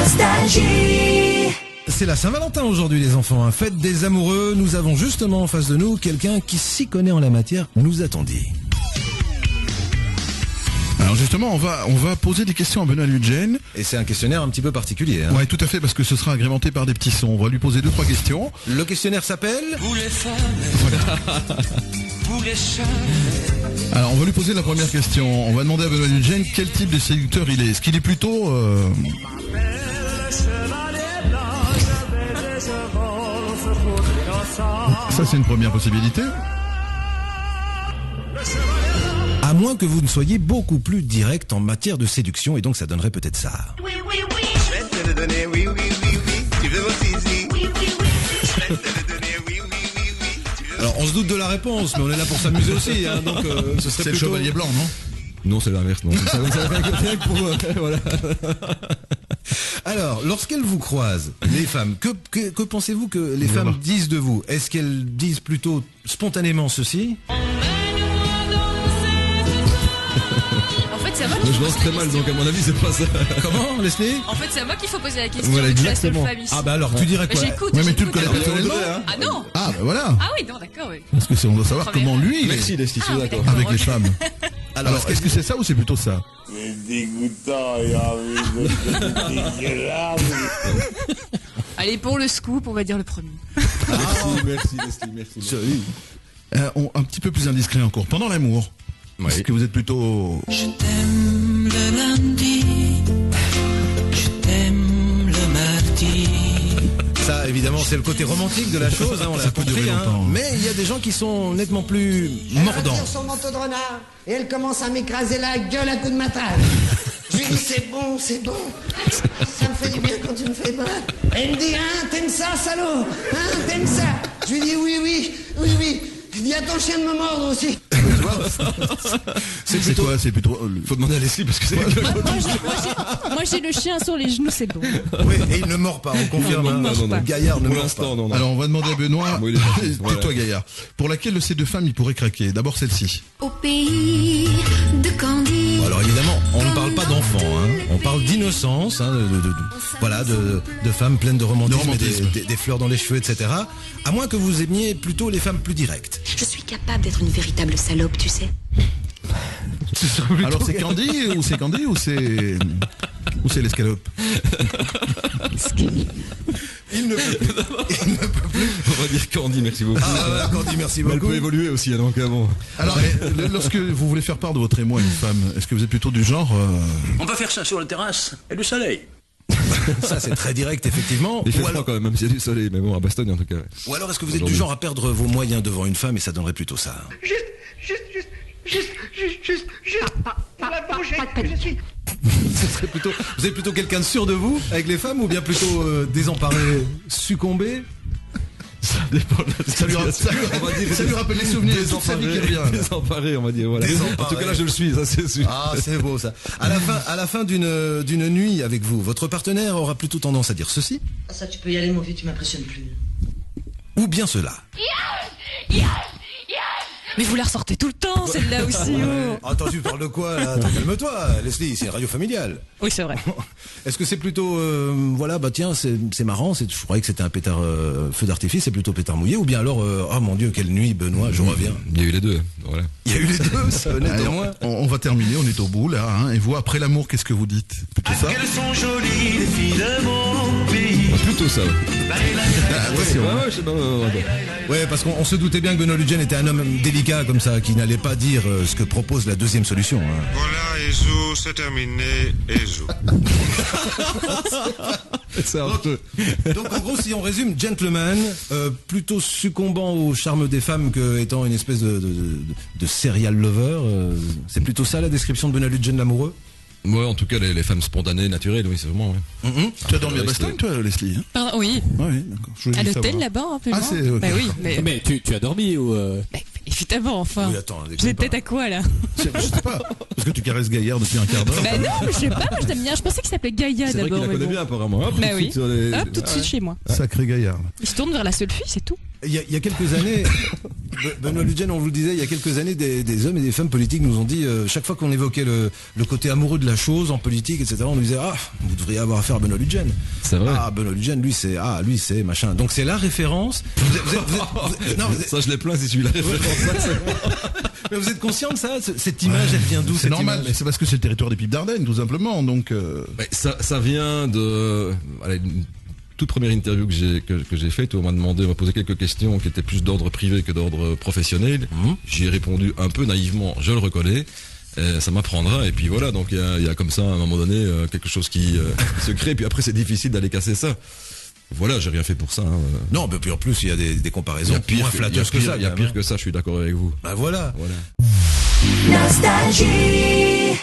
Nostalgie. C'est la Saint-Valentin aujourd'hui les enfants, hein. Fête des amoureux. Nous avons justement en face de nous quelqu'un qui s'y connaît en la matière, nous a-t-on dit. Alors justement, on va poser des questions à Benoît Ludgen. Et c'est un questionnaire un petit peu particulier, hein. Ouais, tout à fait, parce que ce sera agrémenté par des petits sons. On va lui poser 2-3 questions. Le questionnaire s'appelle Pour les femmes, pour les chats. Alors, on va lui poser la première question. On va demander à Benoît Ludgen quel type de séducteur il est. Est-ce qu'il est plutôt... Ça, c'est une première possibilité. À moins que vous ne soyez beaucoup plus direct en matière de séduction, et donc ça donnerait peut-être ça. Oui, oui, oui. Je vais te le donner, oui, oui, oui, oui. Tu veux mon zizi? Oui, oui, oui. Je vais te le donner, oui, oui, oui, oui. Tu veux... Alors on se doute de la réponse, mais on est là pour s'amuser aussi, hein, donc ce serait C'est plutôt... le chevalier blanc, non? Non, c'est l'inverse, non. Voilà. Alors, lorsqu'elles vous croisent, les femmes, que pensez-vous que les femmes disent de vous? Est-ce qu'elles disent plutôt spontanément ceci? En fait, c'est à moi qu'il Je faut danse poser très la mal, question. donc à mon avis, c'est pas ça. Comment, Leslie? En fait, c'est à moi qu'il faut poser la question. Voilà, Je suis la seule exactement. femme ici. Ah bah alors, tu dirais quoi? J'écoute. Ouais, mais tu le j'écoute. connais personnellement? Ah non. Ah, bah voilà. Ah oui, non, d'accord, oui. Parce que on doit savoir Première. comment lui, il est Merci, Leslie, Ah, oui, d'accord. avec les ok. femmes. Alors, est-ce que c'est ça ou c'est plutôt ça? Mais dégoûtant, il a envie de dégueulasse. Allez, pour le scoop, on va dire le premier. Merci, Leslie. Un petit peu plus indiscret encore. Pendant l'amour, est-ce que vous êtes plutôt... Je t'aime le lundi, je t'aime le mardi. Ça, évidemment, c'est le côté romantique de la chose, hein, on l'a Ça peut compris, durer hein. longtemps. Mais il y a des gens qui sont nettement plus mordants. Elle retire son manteau de renard et elle commence à m'écraser la gueule à coups de matraque. Je lui dis c'est bon, c'est bon. Ça me fait du bien quand tu me fais mal. Elle me dit hein, t'aimes ça, salaud? Hein, t'aimes ça? Je lui dis oui, oui, oui, oui. Je dis à ton chien de me mordre aussi. C'est quoi? C'est plutôt... Faut demander à Leslie parce que c'est... Moi, j'ai le chien sur les genoux, c'est bon. Oui, et il ne mord pas, on confirme. Non, il ne hein. mord pas. Gaillard ne Pour mord l'instant, pas. non. Alors, on va demander à Benoît, Oui, il est gentil, voilà. plutôt Gaillard, pour laquelle de ces deux femmes il pourrait craquer. D'abord celle-ci. Au pays de Candy. Alors évidemment, on ne parle pas d'enfants, hein. On parle d'innocence, hein, voilà, de femmes pleines de romantisme, De romantisme. et des fleurs dans les cheveux, etc. À moins que vous aimiez plutôt les femmes plus directes. Je suis capable d'être une véritable salope, tu sais. Alors, c'est Candy ou c'est l'escalope? Il ne peut plus. On va dire Candy, merci beaucoup. Ah, Candy, merci Mais elle beaucoup. peut évoluer aussi, hein, donc bon. Alors, lorsque vous voulez faire part de votre émoi à une femme, est-ce que vous êtes plutôt du genre... On va faire ça sur la terrasse et le soleil. Ça, c'est très direct, effectivement. Il fait Ou froid alors, quand même, même s'il y a du soleil, mais bon, à Bastogne en tout cas. Ouais. ou alors, est-ce que vous êtes du genre à perdre vos moyens devant une femme et ça donnerait plutôt ça? La bouche, je suis... Ce serait plutôt, vous êtes plutôt quelqu'un de sûr de vous avec les femmes ou bien plutôt désemparé, succombé? Ça dépend de la situation. On va dire Ça lui rappelle les souvenirs de toute sa vie qui revient. Désemparé, on va dire, voilà. Désemparé. En tout cas, là, je le suis, ça c'est sûr. Ah, c'est beau ça. À la fin d'une nuit avec vous, votre partenaire aura plutôt tendance à dire ceci Ah, ça, tu peux y aller, mon vieux, tu m'impressionnes plus. ou bien cela. Mais vous la ressortez tout le temps, celle-là aussi. Oh. Attends, tu parles de quoi là? Attends, calme-toi, Leslie, c'est une radio familiale. Oui, c'est vrai. Est-ce que c'est plutôt, voilà, bah tiens, c'est marrant, je croyais que c'était un pétard feu d'artifice, c'est plutôt pétard mouillé, ou bien alors, oh mon Dieu, quelle nuit, Benoît, je reviens. Il y a eu les deux, voilà. Il y a eu les deux, ça honnête Allez, au moins. on va terminer, on est au bout là. Hein. Et vous, après l'amour, qu'est-ce que vous dites? Plutôt ça? Qu'elles sont jolies, les filles de mon pays. Plutôt ça, ouais. Attention. Ouais, je sais pas, Ouais, parce qu'on se doutait bien que Benoît Ludgen était un homme délicat comme ça, qui n'allait pas dire ce que propose la deuxième solution. Hein. Voilà, Ezou, c'est terminé, Ezou. c'est un peu. Donc en gros, si on résume, gentleman, plutôt succombant au charme des femmes que étant une espèce de serial lover, c'est plutôt ça la description de Benoît Ludgen l'amoureux? Ouais, en tout cas, les femmes spontanées, naturelles, oui, c'est vraiment, ouais. Tu as dormi à Bastogne, toi, Leslie? Hein? Pardon, oui. Ah oui, d'accord. Je voulais À savoir. l'hôtel là-bas, un peu Ah, loin. c'est... ok. Bah oui, mais... Mais tu as dormi ou Bah, évidemment, enfin. Oui, attends, Vous êtes peut-être à quoi là? Je sais pas. Parce que tu caresses Gaillard depuis un quart d'heure. Bah non, je sais pas, moi je t'aime bien. Je pensais qu'il s'appelait Gaïa C'est vrai qu'il d'abord. la mais connaît bon. bien, apparemment. Hop, Bah tout de oui. suite sur les- Hop, tout de suite chez moi. Sacré Gaillard. Il se tourne vers la seule fille, c'est tout. Il y a quelques années, Benoît Ludgen, on vous le disait, il y a quelques années, des hommes et des femmes politiques nous ont dit, chaque fois qu'on évoquait le côté amoureux de la chose en politique, etc., on nous disait, vous devriez avoir affaire à Benoît Ludgen. C'est vrai. Benoît Ludgen, lui c'est machin. Donc c'est la référence. Ça, je l'ai plein si je suis la référence. Mais vous êtes conscient de ça? Cette image, elle vient d'où? C'est normal, mais c'est parce que c'est le territoire des Pipes d'Ardennes, tout simplement. Donc, ça vient de une toute première interview que j'ai faite où on m'a posé quelques questions qui étaient plus d'ordre privé que d'ordre professionnel. J'y ai répondu un peu naïvement, je le reconnais. Ça m'apprendra, et puis voilà, donc il y a comme ça à un moment donné quelque chose qui se crée, puis après c'est difficile d'aller casser ça. Voilà, j'ai rien fait pour ça. Non, mais puis en plus il y a des comparaisons moins flatteuses que ça. Il y a pire que ça, je suis d'accord avec vous. Bah voilà. Nostalgie.